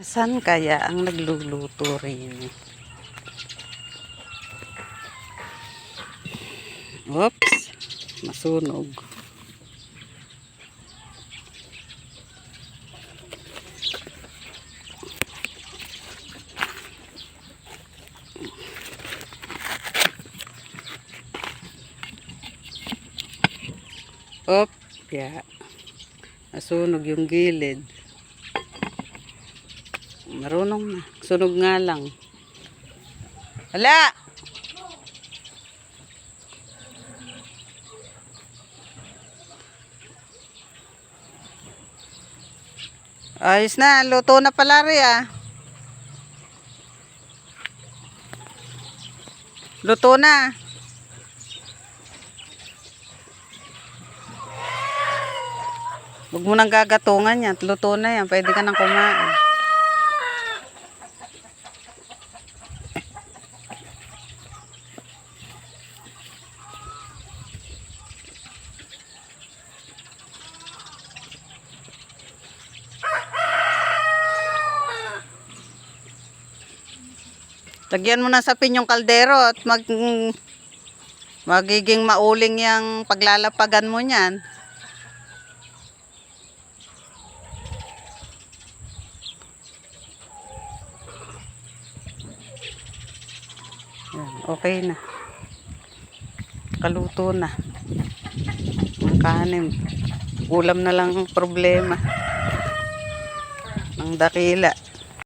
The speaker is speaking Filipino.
Saan kaya ang nagluluto rin? Oops, masunog. Op, yeah. Masunog yung gilid. Marunong na. Sunog nga lang. Hala! Ayos na. Luto na pala rin ah. Luto na. Huwag mo nang gagatungan yan. Luto na yan. Pwede ka nang kumain. Lagyan mo na sa pinyong kaldero at magiging mauling yung paglalapagan mo niyan. Okay na. Kaluto na. Ang kanin. Ulam na lang ang problema. Ang dakila.